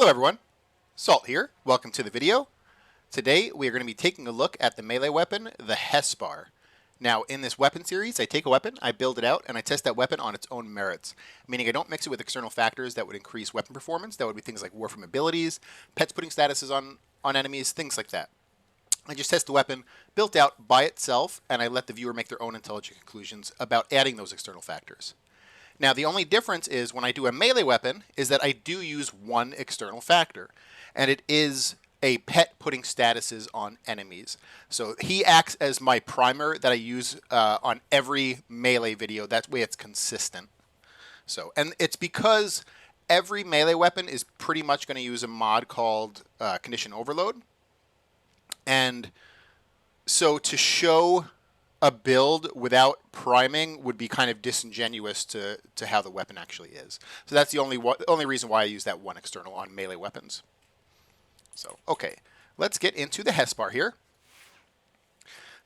Hello everyone, Salt here. Welcome to the video. Today we are going to be taking a look at the melee weapon, the Hespar. Now in this weapon series, I take a weapon, I build it out, and I test that weapon on its own merits. Meaning I don't mix it with external factors that would increase weapon performance. That would be things like Warframe abilities, pets putting statuses on enemies, things like that. I just test the weapon, built out by itself, and I let the viewer make their own intelligent conclusions about adding those external factors. Now, the only difference is when I do a melee weapon is that I do use one external factor, and it is a pet putting statuses on enemies. So he acts as my primer that I use on every melee video. That way it's consistent. So, and it's because every melee weapon is pretty much going to use a mod called Condition Overload. And so to show a build without priming would be kind of disingenuous to how the weapon actually is. So that's the only reason why I use that one external on melee weapons. So, okay, let's get into the Hespar here.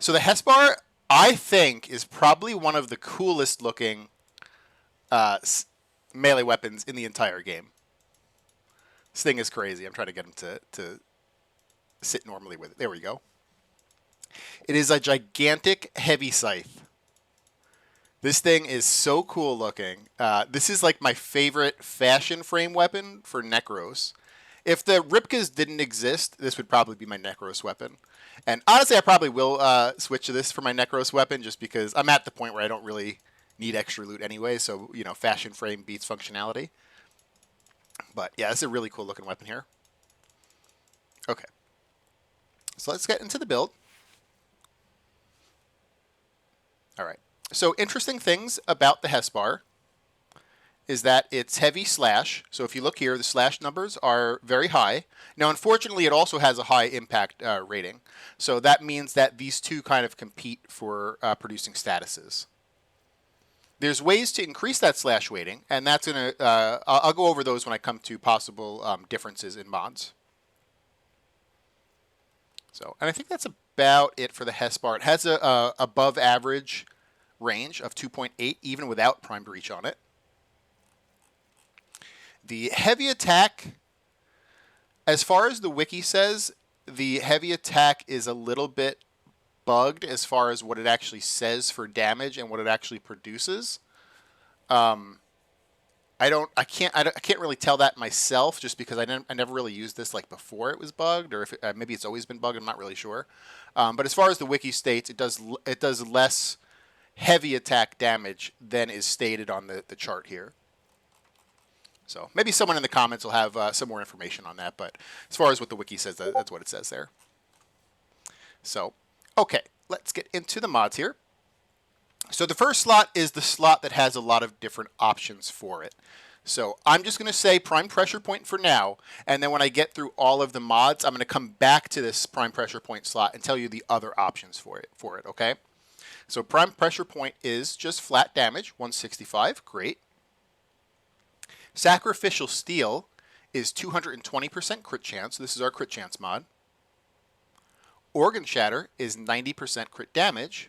So the Hespar, I think, is probably one of the coolest looking melee weapons in the entire game. This thing is crazy. I'm trying to get him to sit normally with it. There we go. It is a gigantic heavy scythe. This thing is so cool looking. This is like my favorite fashion frame weapon for Necros. If the Ripkas didn't exist, this would probably be my Necros weapon. And honestly, I probably will switch to this for my Necros weapon just because I'm at the point where I don't really need extra loot anyway. So, you know, fashion frame beats functionality. But yeah, it's a really cool looking weapon here. Okay. So let's get into the build. All right. So interesting things about the Hespar is that it's heavy slash. So if you look here, the slash numbers are very high. Now, unfortunately, it also has a high impact rating. So that means that these two kind of compete for producing statuses. There's ways to increase that slash weighting, and that's going to, I'll go over those when I come to possible differences in mods. So, and I think that's about it for the Hespar. It has a above average range of 2.8 even without Prime Breach on it. The heavy attack, as far as the wiki says, the heavy attack is a little bit bugged as far as what it actually says for damage and what it actually produces. I can't really tell that myself just because I never really used this like before it was bugged, or if maybe it's always been bugged. I'm not really sure. But as far as the wiki states, it does less heavy attack damage than is stated on the chart here. So maybe someone in the comments will have some more information on that. But as far as what the wiki says, that's what it says there. So, okay, let's get into the mods here. So the first slot is the slot that has a lot of different options for it. So I'm just going to say prime pressure point for now, and then when I get through all of the mods, I'm going to come back to this prime pressure point slot and tell you the other options for it, okay? So prime pressure point is just flat damage, 165, great. Sacrificial Steel is 220% crit chance. This is our crit chance mod. Organ Shatter is 90% crit damage.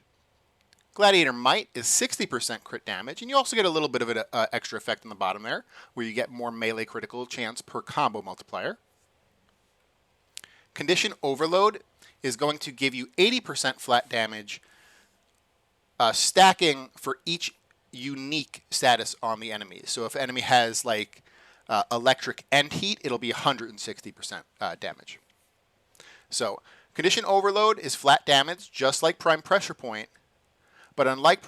Gladiator Might is 60% crit damage, and you also get a little bit of an extra effect on the bottom there, where you get more melee critical chance per combo multiplier. Condition Overload is going to give you 80% flat damage, stacking for each unique status on the enemy. So if enemy has like electric and heat, it'll be 160% damage. So Condition Overload is flat damage, just like Prime Pressure Point. But unlike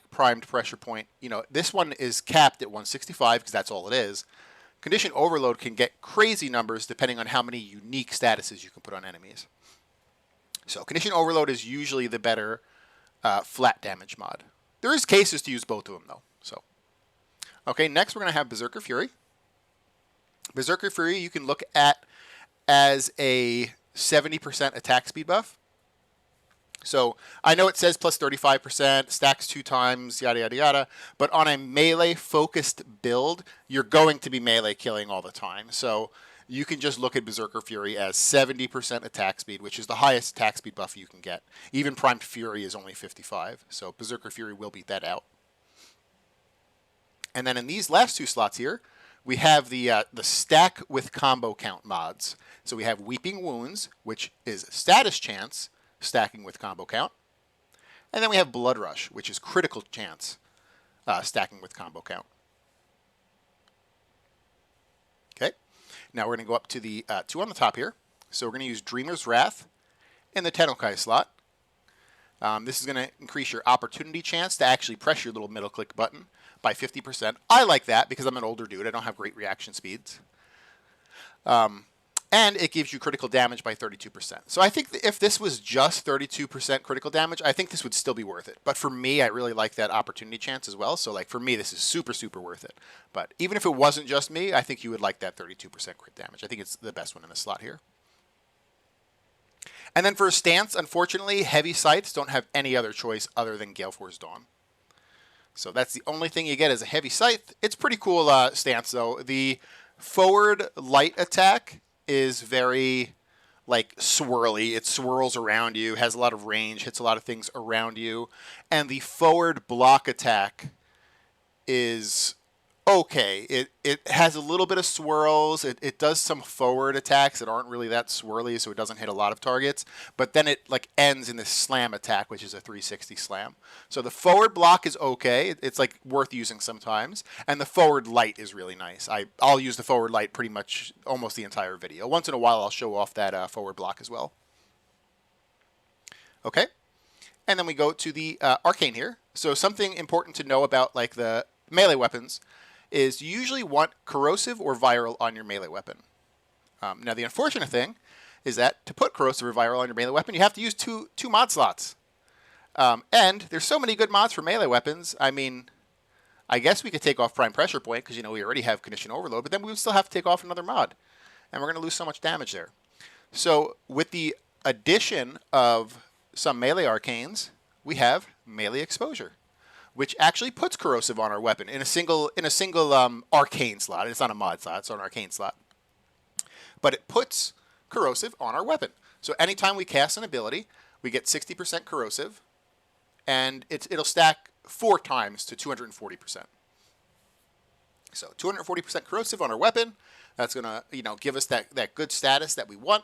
Primed Pressure Point, you know, this one is capped at 165 because that's all it is. Condition Overload can get crazy numbers depending on how many unique statuses you can put on enemies. So Condition Overload is usually the better flat damage mod. There is cases to use both of them, though. So, okay, next we're going to have Berserker Fury. Berserker Fury you can look at as a 70% attack speed buff. So I know it says plus 35%, stacks 2 times, yada, yada, yada. But on a melee-focused build, you're going to be melee killing all the time. So you can just look at Berserker Fury as 70% attack speed, which is the highest attack speed buff you can get. Even Primed Fury is only 55. So Berserker Fury will beat that out. And then in these last two slots here, we have the stack with combo count mods. So we have Weeping Wounds, which is status chance stacking with combo count. And then we have Blood Rush, which is critical chance stacking with combo count. Okay, now we're going to go up to the 2 on the top here. So we're going to use Dreamer's Wrath in the Tennokai slot. This is going to increase your opportunity chance to actually press your little middle click button by 50%. I like that because I'm an older dude. I don't have great reaction speeds. And it gives you critical damage by 32%. So I think if this was just 32% critical damage, I think this would still be worth it. But for me, I really like that opportunity chance as well. So like for me, this is super, super worth it. But even if it wasn't just me, I think you would like that 32% crit damage. I think it's the best one in the slot here. And then for a stance, unfortunately, heavy scythes don't have any other choice other than Gale Force Dawn. So that's the only thing you get as a heavy scythe. It's pretty cool stance though. The forward light attack is very like swirly. It swirls around you, has a lot of range, hits a lot of things around you. And the forward block attack is okay. It has a little bit of swirls. It does some forward attacks that aren't really that swirly, so it doesn't hit a lot of targets. But then it like ends in this slam attack, which is a 360 slam. So the forward block is okay. It's like worth using sometimes. And the forward light is really nice. I'll use the forward light pretty much almost the entire video. Once in a while, I'll show off that forward block as well. Okay. And then we go to the arcane here. So something important to know about like the melee weapons is you usually want corrosive or viral on your melee weapon. Now the unfortunate thing is that to put corrosive or viral on your melee weapon, you have to use two mod slots. And there's so many good mods for melee weapons. I mean, I guess we could take off Prime Pressure Point because, you know, we already have Condition Overload, but then we would still have to take off another mod. And we're going to lose so much damage there. So with the addition of some melee arcanes, we have Melee Exposure, which actually puts corrosive on our weapon in a single arcane slot. It's not a mod slot, it's an arcane slot. But it puts corrosive on our weapon. So anytime we cast an ability, we get 60% corrosive, and it'll stack 4 times to 240%. So 240% corrosive on our weapon. That's gonna, you know, give us that good status that we want.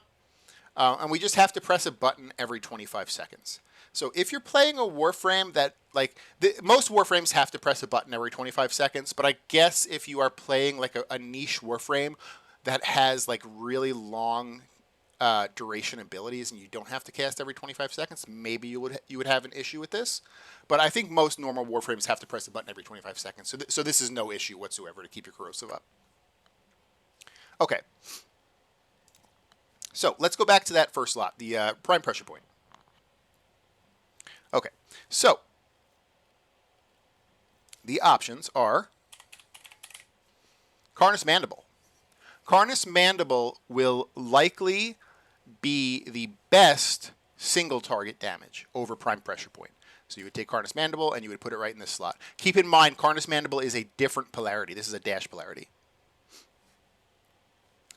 And we just have to press a button every 25 seconds. So if you're playing a Warframe that, like, most Warframes have to press a button every 25 seconds, but I guess if you are playing like a niche Warframe that has like really long duration abilities and you don't have to cast every 25 seconds, maybe you would have an issue with this. But I think most normal Warframes have to press a button every 25 seconds. So this is no issue whatsoever to keep your corrosive up. Okay. So let's go back to that first slot, the Prime Pressure Point. Okay, so the options are Carnus Mandible. Carnus Mandible will likely be the best single target damage over Prime Pressure Point. So you would take Carnus Mandible and you would put it right in this slot. Keep in mind, Carnus Mandible is a different polarity. This is a dash polarity.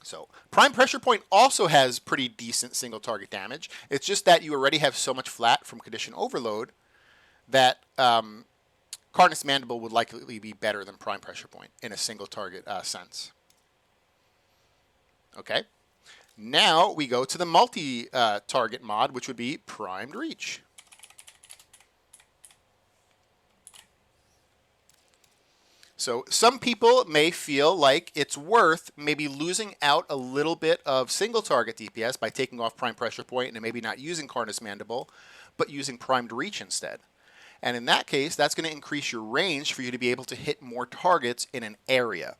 So Prime Pressure Point also has pretty decent single target damage. It's just that you already have so much flat from Condition Overload that Carnus Mandible would likely be better than Prime Pressure Point in a single target sense. Okay. Now we go to the multi-target mod, which would be Primed Reach. So some people may feel like it's worth maybe losing out a little bit of single target DPS by taking off Prime Pressure Point and maybe not using Carnus Mandible, but using Primed Reach instead. And in that case, that's going to increase your range for you to be able to hit more targets in an area.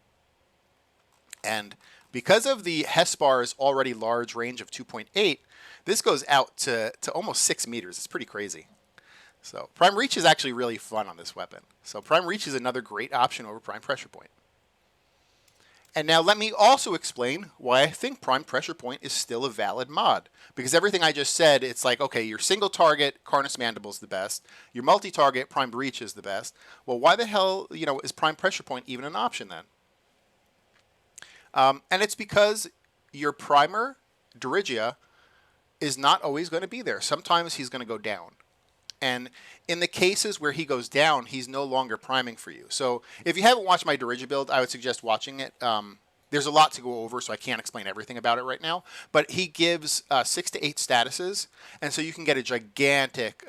And because of the Hespar's already large range of 2.8, this goes out to almost 6 meters. It's pretty crazy. So Prime Reach is actually really fun on this weapon. So Prime Reach is another great option over Prime Pressure Point. And now let me also explain why I think Prime Pressure Point is still a valid mod. Because everything I just said, it's like, okay, your single target, Carnus Mandible is the best. Your multi-target, Primed Reach is the best. Well, why the hell, you know, is Prime Pressure Point even an option then? And it's because your primer, Dirigia, is not always going to be there. Sometimes he's going to go down. And in the cases where he goes down, he's no longer priming for you. So if you haven't watched my Dirige build, I would suggest watching it. There's a lot to go over, so I can't explain everything about it right now. But he gives 6 to 8 statuses, and so you can get a gigantic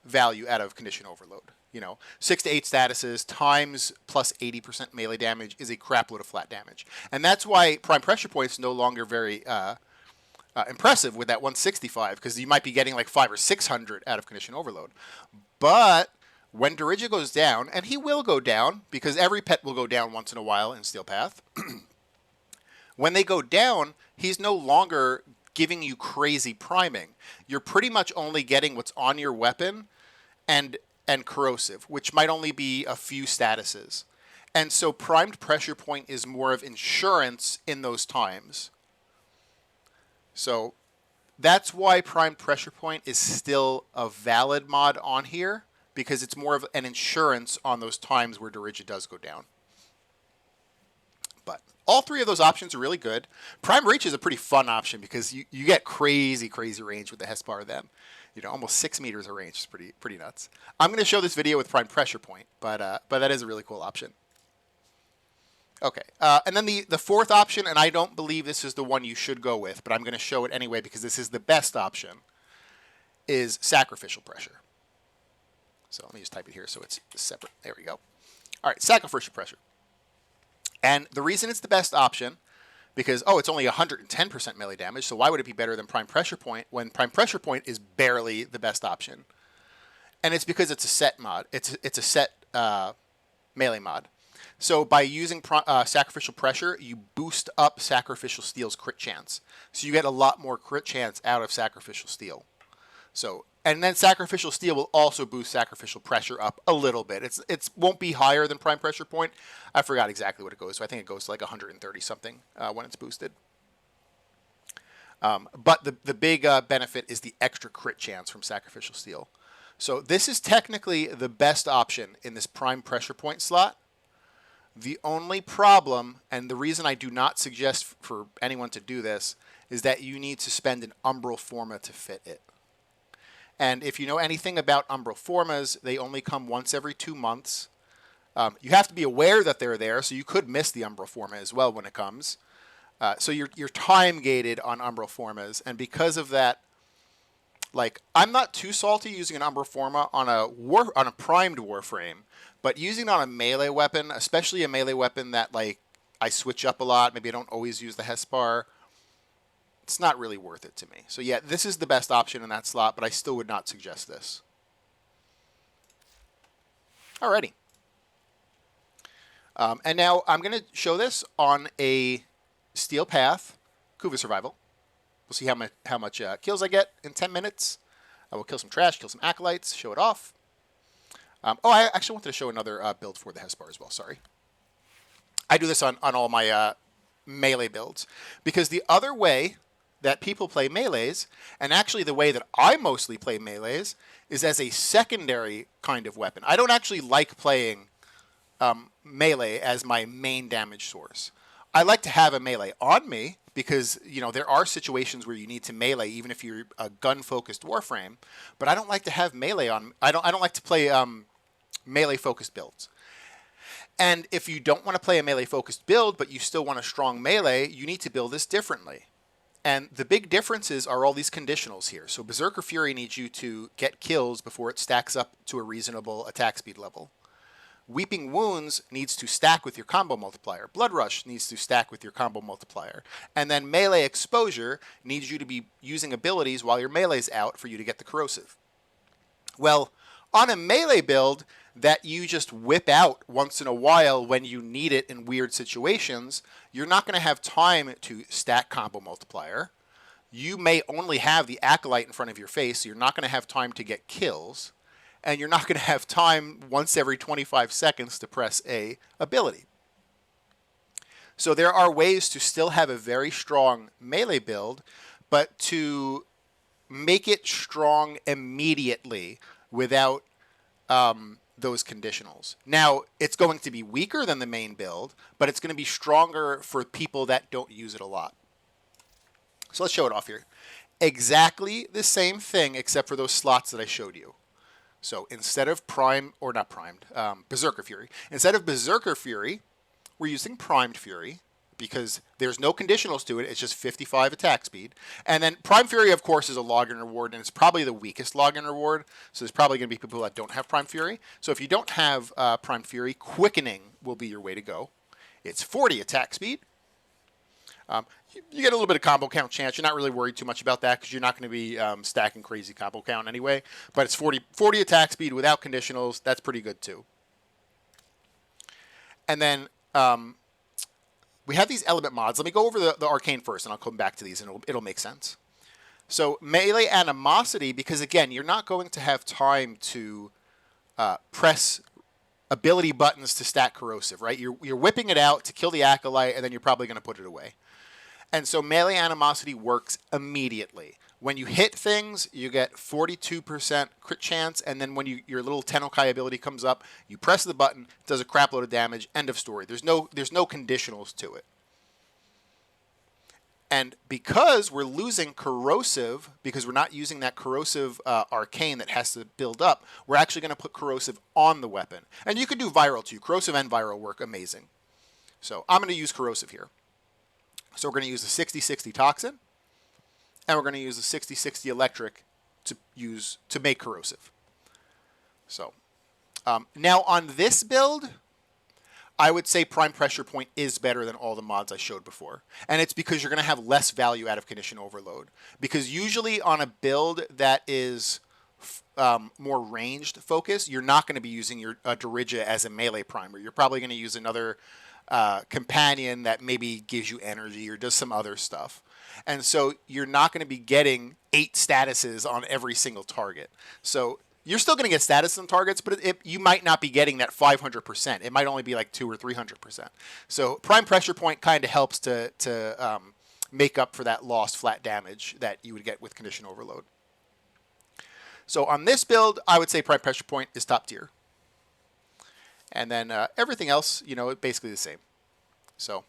value out of Condition Overload. 6 to 8 statuses times plus 80% melee damage is a crap load of flat damage. And that's why Prime Pressure Point is no longer very impressive with that 165, because you might be getting like 500 or 600 out of Condition Overload. But when Dirige goes down, and he will go down, because every pet will go down once in a while in Steel Path, when they go down, he's no longer giving you crazy priming. You're pretty much only getting what's on your weapon and corrosive, which might only be a few statuses. And so Primed Pressure Point is more of insurance in those times. So that's why Primed Pressure Point is still a valid mod on here, because it's more of an insurance on those times where Dirige does go down. But all 3 of those options are really good. Prime Reach is a pretty fun option because you get crazy range with the Hespar then. Almost 6 meters of range is pretty nuts. I'm going to show this video with Prime Pressure Point, but that is a really cool option. Okay, and then the 4th option, and I don't believe this is the one you should go with, but I'm going to show it anyway because this is the best option, is Sacrificial Pressure. So let me just type it here so it's separate. There we go. All right, Sacrificial Pressure. And the reason it's the best option, because, it's only 110% melee damage, so why would it be better than Prime Pressure Point when Prime Pressure Point is barely the best option? And it's because it's a set mod. It's a set melee mod. So by using Sacrificial Pressure, you boost up Sacrificial Steel's crit chance. So you get a lot more crit chance out of Sacrificial Steel. And then Sacrificial Steel will also boost Sacrificial Pressure up a little bit. It won't be higher than Prime Pressure Point. I forgot exactly what it goes to. I think it goes to like 130 something when it's boosted. But the big benefit is the extra crit chance from Sacrificial Steel. So this is technically the best option in this Prime Pressure Point slot. The only problem, and the reason I do not suggest for anyone to do this, is that you need to spend an Umbral Forma to fit it. And if you know anything about Umbral Formas, they only come once every 2 months. You have to be aware that they're there, so you could miss the Umbral Forma as well when it comes. So you're time gated on Umbral Formas, and because of that, I'm not too salty using an Umbral Forma on a primed Warframe, but using it on a melee weapon, especially a melee weapon that I switch up a lot, maybe I don't always use the Hespar, it's not really worth it to me. So yeah, this is the best option in that slot, but I still would not suggest this. Alrighty. And now I'm going to show this on a Steel Path Kuva Survival. We'll see how much kills I get in 10 minutes. I will kill some trash, kill some acolytes, show it off. I actually wanted to show another build for the Hespar as well, sorry. I do this on all my melee builds, because the other way that people play melees, and actually the way that I mostly play melees, is as a secondary kind of weapon. I don't actually like playing melee as my main damage source. I like to have a melee on me, because there are situations where you need to melee even if you're a gun-focused Warframe, but I don't like to have melee on. I don't like to play melee-focused builds. And if you don't want to play a melee-focused build, but you still want a strong melee, you need to build this differently. And the big differences are all these conditionals here. So Berserker Fury needs you to get kills before it stacks up to a reasonable attack speed level. Weeping Wounds needs to stack with your combo multiplier. Blood Rush needs to stack with your combo multiplier. And then Melee Exposure needs you to be using abilities while your melee's out for you to get the corrosive. Well, on a melee build that you just whip out once in a while when you need it in weird situations, you're not going to have time to stack combo multiplier. You may only have the Acolyte in front of your face, so you're not going to have time to get kills. And you're not going to have time once every 25 seconds to press a ability. So there are ways to still have a very strong melee build, but to make it strong immediately without those conditionals. Now, it's going to be weaker than the main build, but it's going to be stronger for people that don't use it a lot. So let's show it off here. Exactly the same thing except for those slots that I showed you. So instead of Berserker Fury. Instead of Berserker Fury, we're using Primed Fury because there's no conditionals to it. It's just 55 attack speed. And then Prime Fury, of course, is a login reward, and it's probably the weakest login reward. So there's probably going to be people that don't have Prime Fury. So if you don't have Prime Fury, Quickening will be your way to go. It's 40 attack speed. You get a little bit of combo count chance. You're not really worried too much about that because you're not going to be stacking crazy combo count anyway. But it's 40 attack speed without conditionals. That's pretty good too. And then we have these element mods. Let me go over the arcane first, and I'll come back to these, and it'll make sense. So melee animosity, because again, you're not going to have time to press ability buttons to stack corrosive, right? You're whipping it out to kill the acolyte, and then you're probably going to put it away. And so melee animosity works immediately. When you hit things, you get 42% crit chance, and then when your little Tennokai ability comes up, you press the button, it does a crap load of damage, end of story. There's no conditionals to it. And because we're losing corrosive, because we're not using that corrosive arcane that has to build up, we're actually going to put corrosive on the weapon. And you can do viral too. Corrosive and viral work amazing. So I'm going to use corrosive here. So we're going to use the 60-60 toxin, and we're going to use the 60-60 electric to make corrosive. So now on this build, I would say Prime Pressure Point is better than all the mods I showed before. And it's because you're going to have less value out of Condition Overload. Because usually on a build that is more ranged focus, you're not going to be using your Dirija as a melee primer. You're probably going to use another companion that maybe gives you energy or does some other stuff. And so you're not going to be getting 8 statuses on every single target. So you're still going to get status on targets, but you might not be getting that 500%. It might only be like 200 or 300%. So Prime Pressure Point kind of helps to make up for that lost flat damage that you would get with Condition Overload. So on this build, I would say Prime Pressure Point is top tier. And then everything else, basically the same. So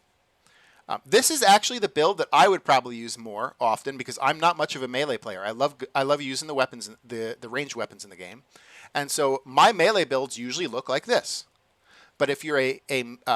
this is actually the build that I would probably use more often because I'm not much of a melee player. I love using the weapons, the ranged weapons in the game. And so my melee builds usually look like this. But if you're a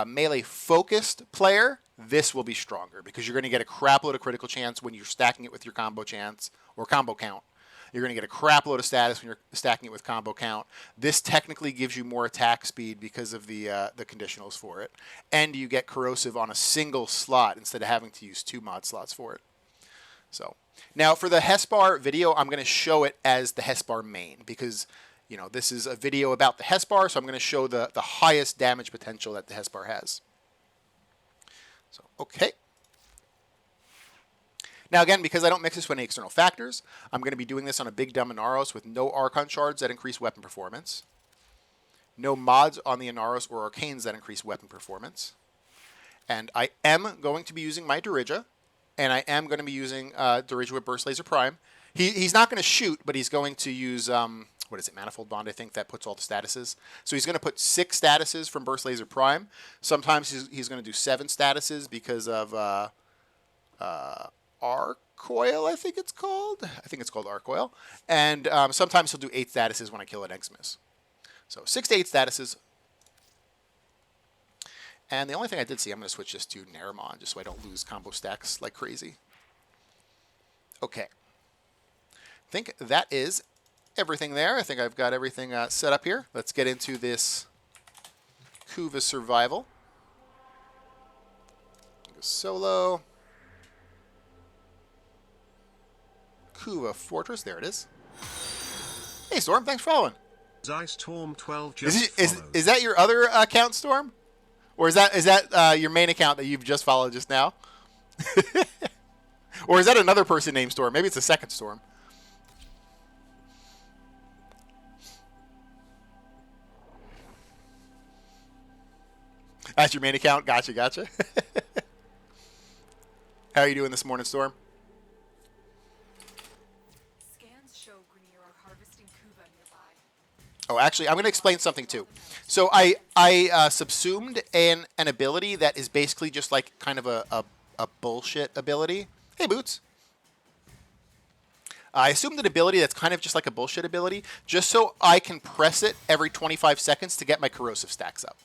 melee-focused player, this will be stronger because you're going to get a crap load of critical chance when you're stacking it with your combo chance or combo count. You're going to get a crap load of status when you're stacking it with combo count. This technically gives you more attack speed because of the conditionals for it. And you get corrosive on a single slot instead of having to use 2 mod slots for it. So now for the Hespar video, I'm going to show it as the Hespar main because this is a video about the Hespar, so I'm going to show the highest damage potential that the Hespar has. So, okay. Now again, because I don't mix this with any external factors, I'm going to be doing this on a big dumb Inaros with no Archon shards that increase weapon performance. No mods on the Inaros or Arcanes that increase weapon performance. And I am going to be using my Dirija, and I am going to be using Dirija with Burst Laser Prime. He's not going to shoot, but he's going to use, Manifold Bond, I think, that puts all the statuses. So he's going to put 6 statuses from Burst Laser Prime. Sometimes he's going to do 7 statuses because of Arcoil, I think it's called. I think it's called Arcoil. And sometimes he'll do 8 statuses when I kill an Eximus. So 6 to 8 statuses. And the only thing I did see, I'm going to switch this to Naramon just so I don't lose combo stacks like crazy. Okay. I think that is everything there. I think I've got everything set up here. Let's get into this Kuva Survival. Go solo. Kuva Fortress. There it is. Hey, Storm. Thanks for following. Storm12 just is that your other account, Storm? Or is that your main account that you've just followed just now? Or is that another person named Storm? Maybe it's a second Storm. That's your main account? Gotcha. How are you doing this morning, Storm? Scans show Grenier are harvesting Kuva nearby. Oh, actually, I'm going to explain something too. So I subsumed an ability that is basically just like kind of a bullshit ability. Hey, Boots. I assumed an ability that's kind of just like a bullshit ability, just so I can press it every 25 seconds to get my corrosive stacks up.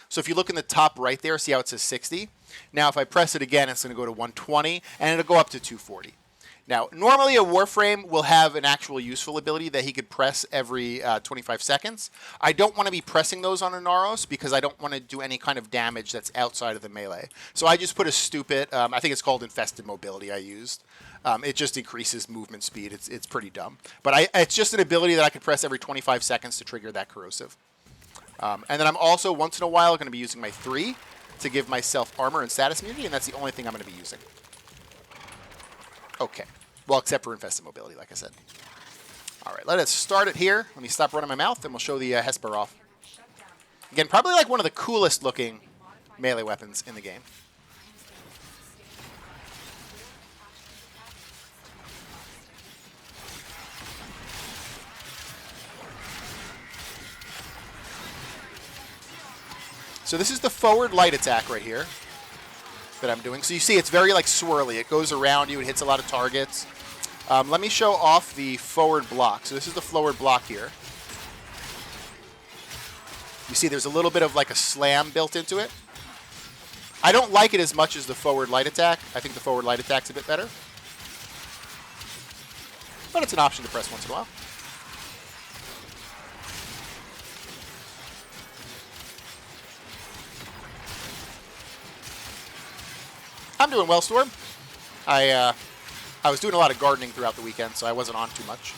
So if you look in the top right there, see how it says 60? Now if I press it again, it's going to go to 120, and it'll go up to 240. Now, normally a Warframe will have an actual useful ability that he could press every 25 seconds. I don't want to be pressing those on a Naros because I don't want to do any kind of damage that's outside of the melee. So I just put a stupid, I think it's called Infested Mobility I used. It just increases movement speed. It's pretty dumb. But it's just an ability that I can press every 25 seconds to trigger that corrosive. And then I'm also, once in a while, going to be using my 3 to give myself armor and status immunity, and that's the only thing I'm going to be using. Okay. Well, except for Infested Mobility, like I said. All right, let us start it here. Let me stop running my mouth, and we'll show the Hespar off. Again, probably like one of the coolest looking melee weapons in the game. So this is the forward light attack right here that I'm doing. So you see it's very like swirly. It goes around you. It hits a lot of targets. Let me show off the forward block. So this is the forward block here. You see there's a little bit of like a slam built into it. I don't like it as much as the forward light attack. I think the forward light attack's a bit better. But it's an option to press once in a while. I'm doing well, Storm. I was doing a lot of gardening throughout the weekend, so I wasn't on too much.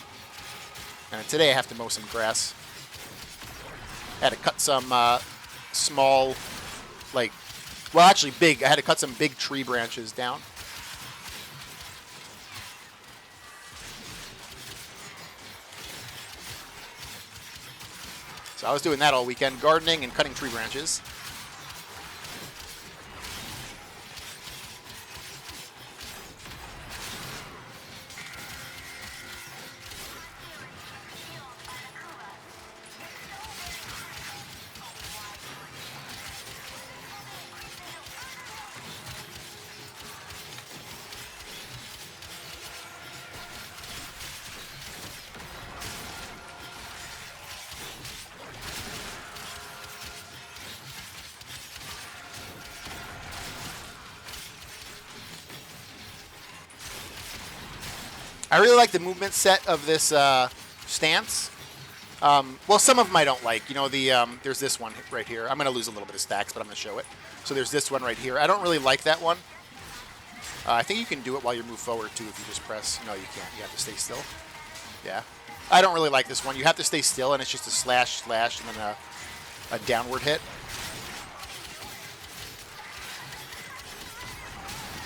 And today I have to mow some grass. I had to cut some small, like, well, actually big. I had to cut some big tree branches down. So I was doing that all weekend, gardening and cutting tree branches. I really like the movement set of this stance. Well, some of them I don't like. You know, there's this one right here. I'm going to lose a little bit of stacks, but I'm going to show it. So there's this one right here. I don't really like that one. I think you can do it while you move forward, too, if you just press. No, you can't. You have to stay still. Yeah. I don't really like this one. You have to stay still, and it's just a slash, slash, and then a downward hit.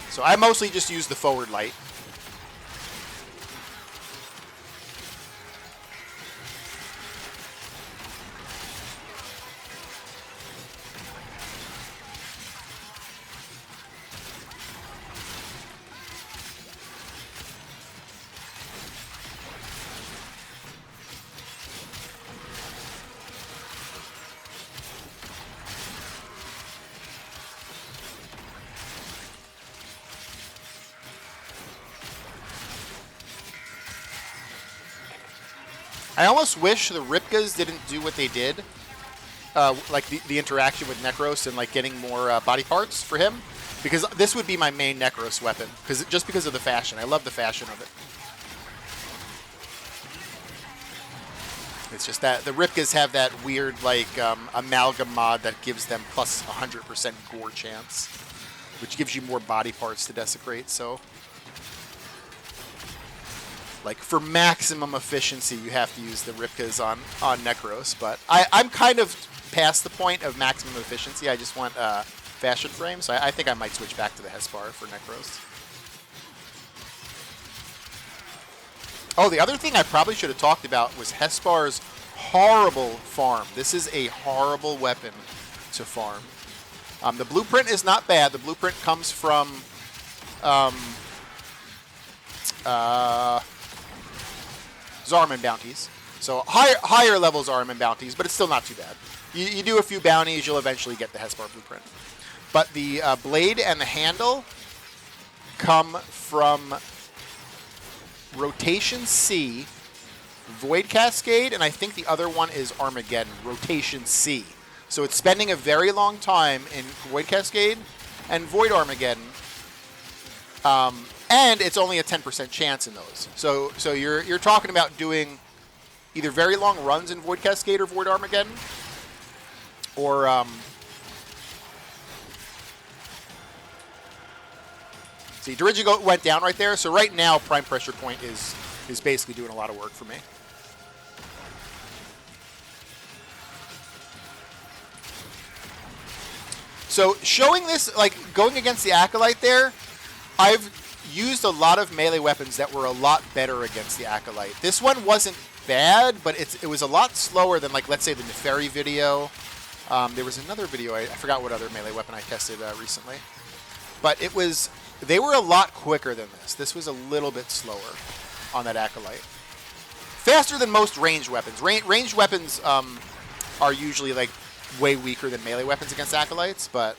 So I mostly just use the forward light. I almost wish the Ripkas didn't do what they did, like the interaction with Necros and like getting more body parts for him, because this would be my main Necros weapon, just because of the fashion. I love the fashion of it. It's just that the Ripkas have that weird like amalgam mod that gives them plus 100% gore chance, which gives you more body parts to desecrate. So, like, for maximum efficiency, you have to use the Ripkas on Necros. But I'm kind of past the point of maximum efficiency. I just want fashion frame, so I think I might switch back to the Hespar for Necros. Oh, the other thing I probably should have talked about was Hespar's horrible farm. This is a horrible weapon to farm. The blueprint is not bad. The blueprint comes from Zarman bounties. So higher level Zarman bounties, but it's still not too bad. You do a few bounties, you'll eventually get the Hespar blueprint. But the blade and the handle come from Rotation C, Void Cascade, and I think the other one is Armageddon, Rotation C. So it's spending a very long time in Void Cascade and Void Armageddon, and it's only a 10% chance in those. So you're talking about doing either very long runs in Void Cascade or Void Armageddon, or see, Dirigigo went down right there. So right now, Prime Pressure Point is basically doing a lot of work for me. So showing this, like going against the Acolyte there, I've used a lot of melee weapons that were a lot better against the Acolyte. This one wasn't bad, but it was a lot slower than, like, let's say the Neferi video. There was another video, I forgot what other melee weapon I tested recently. But they were a lot quicker than this. This was a little bit slower on that Acolyte. Faster than most ranged weapons. Ranged weapons are usually, like, way weaker than melee weapons against Acolytes, but...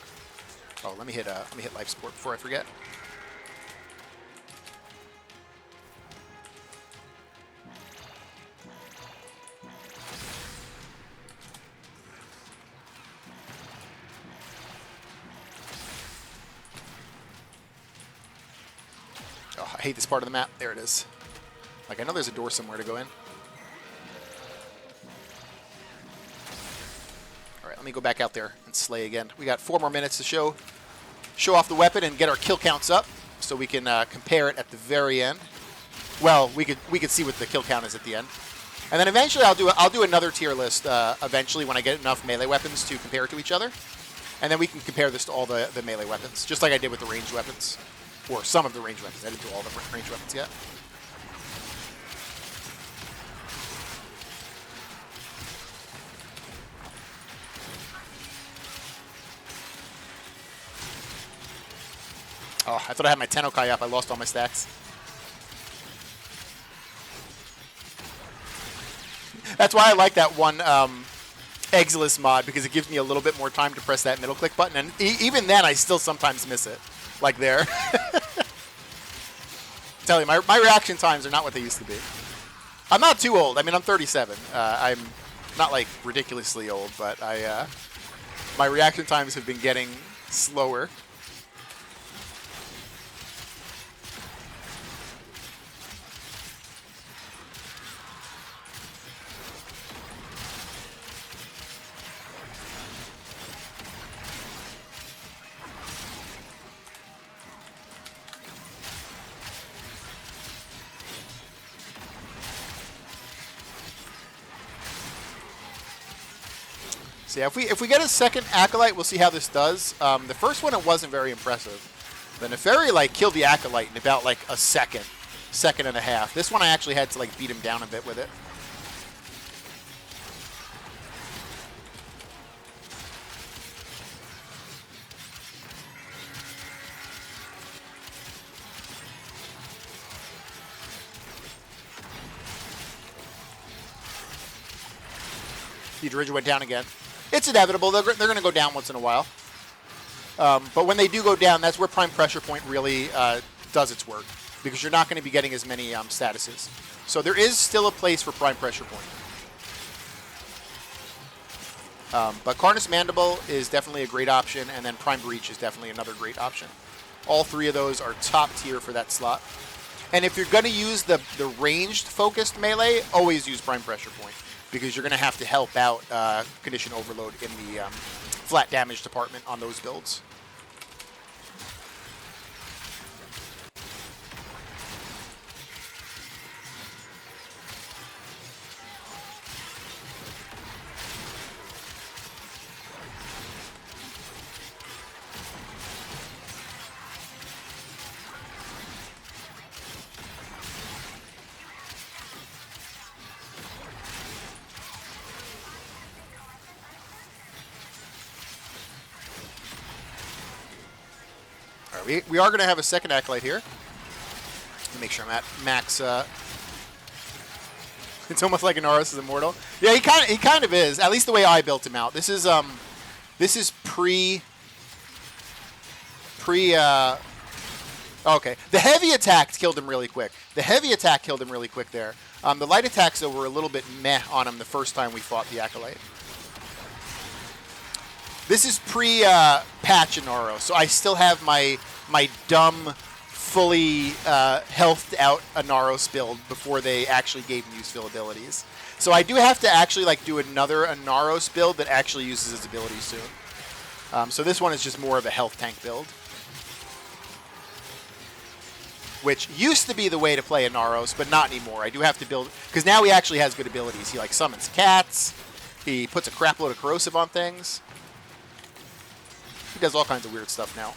Oh, let me hit life support before I forget. Oh, I hate this part of the map. There it is. Like, I know there's a door somewhere to go in. Alright, let me go back out there and slay again. We got 4 more minutes to show off the weapon and get our kill counts up, so we can compare it at the very end. Well, we could see what the kill count is at the end. And then eventually I'll do another tier list eventually when I get enough melee weapons to compare it to each other. And then we can compare this to all the melee weapons, just like I did with the ranged weapons. Or some of the ranged weapons. I didn't do all the ranged weapons yet. Oh, I thought I had my Tennokai up. I lost all my stacks. That's why I like that one Exilus mod, because it gives me a little bit more time to press that middle click button. And even then, I still sometimes miss it. Like there. Tell you, my reaction times are not what they used to be. I'm not too old. I mean, I'm 37. I'm not, like, ridiculously old, but my reaction times have been getting slower. So yeah, if we get a second Acolyte, we'll see how this does. The first one, it wasn't very impressive. The Neferi, like, killed the Acolyte in about, like, a second and a half. This one I actually had to, like, beat him down a bit with it. The Dirigigo went down again. It's inevitable. They're going to go down once in a while. But when they do go down, that's where Prime Pressure Point really does its work, because you're not going to be getting as many statuses. So there is still a place for Prime Pressure Point. But Carnus Mandible is definitely a great option, and then Prime Breach is definitely another great option. All three of those are top tier for that slot. And if you're going to use the ranged focused melee, always use Prime Pressure Point, because you're going to have to help out Condition Overload in the flat damage department on those builds. We are going to have a second Acolyte here. Let me make sure I'm at max. It's almost like Inaros is immortal. Yeah, he kind of is. At least the way I built him out. This is pre Okay. The heavy attack killed him really quick. The heavy attack killed him really quick there. The light attacks, though, were a little bit meh on him the first time we fought the Acolyte. This is pre-patch Inaro, so I still have my dumb, fully healthed out Inaros build before they actually gave me useful abilities. So I do have to actually like do another Inaros build that actually uses his abilities soon. So this one is just more of a health tank build, which used to be the way to play Inaros, but not anymore. I do have to build, because now he actually has good abilities. He like summons cats. He puts a crap load of corrosive on things. He does all kinds of weird stuff now.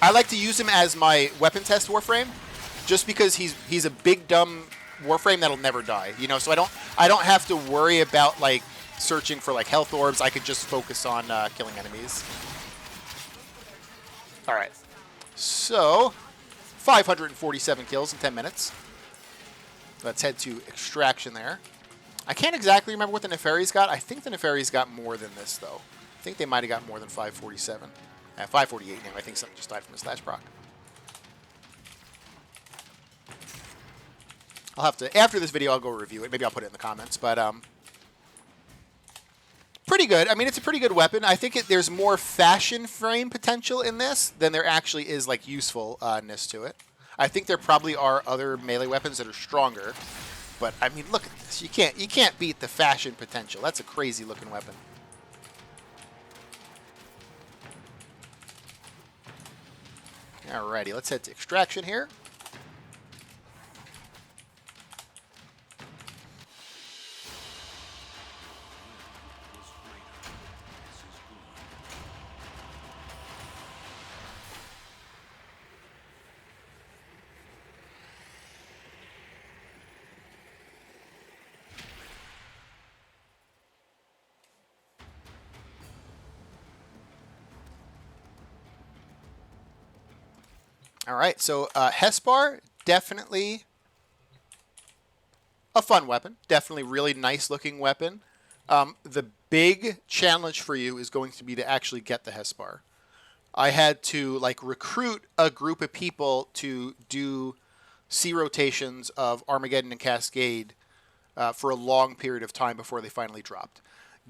I like to use him as my weapon test Warframe, just because he's a big dumb Warframe that'll never die. You know, so I don't have to worry about like searching for like health orbs. I could just focus on killing enemies. All right, so 547 kills in 10 minutes. Let's head to extraction there. I can't exactly remember what the Nefari's got. I think the Nefari's got more than this, though. I think they might have got more than 547. 548 now. I think something just died from a slash proc. I'll have to, after this video, I'll go review it. Maybe I'll put it in the comments. But pretty good. I mean, it's a pretty good weapon. I think there's more fashion frame potential in this than there actually is like usefulness to it. I think there probably are other melee weapons that are stronger. But I mean, look at this. You can't beat the fashion potential. That's a crazy looking weapon. Alrighty, let's head to extraction here. All right, so Hespar, definitely a fun weapon. Definitely really nice looking weapon. The big challenge for you is going to be to actually get the Hespar. I had to like recruit a group of people to do C rotations of Armageddon and Cascade for a long period of time before they finally dropped.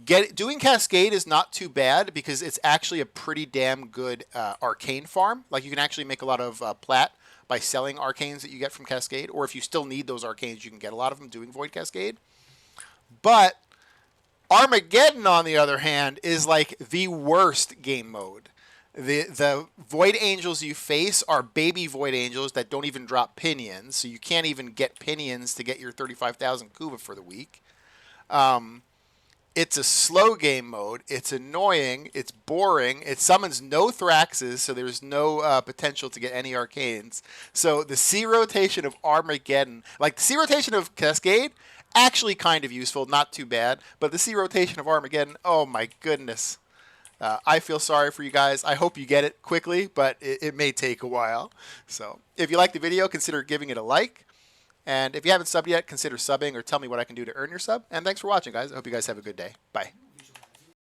Doing Cascade is not too bad because it's actually a pretty damn good arcane farm. Like you can actually make a lot of plat by selling arcanes that you get from Cascade, or if you still need those arcanes, you can get a lot of them doing Void Cascade. But Armageddon, on the other hand, is like the worst game mode. The Void Angels you face are baby Void Angels that don't even drop pinions, so you can't even get pinions to get your 35,000 Kuba for the week. It's a slow game mode. It's annoying. It's boring. It summons no Thraxes, so there's no potential to get any arcanes. So the C rotation of Armageddon, like the C rotation of Cascade, actually kind of useful, not too bad. But the C rotation of Armageddon, oh my goodness. I feel sorry for you guys. I hope you get it quickly, but it may take a while. So if you like the video, consider giving it a like. And if you haven't subbed yet, consider subbing or tell me what I can do to earn your sub. And thanks for watching, guys. I hope you guys have a good day. Bye.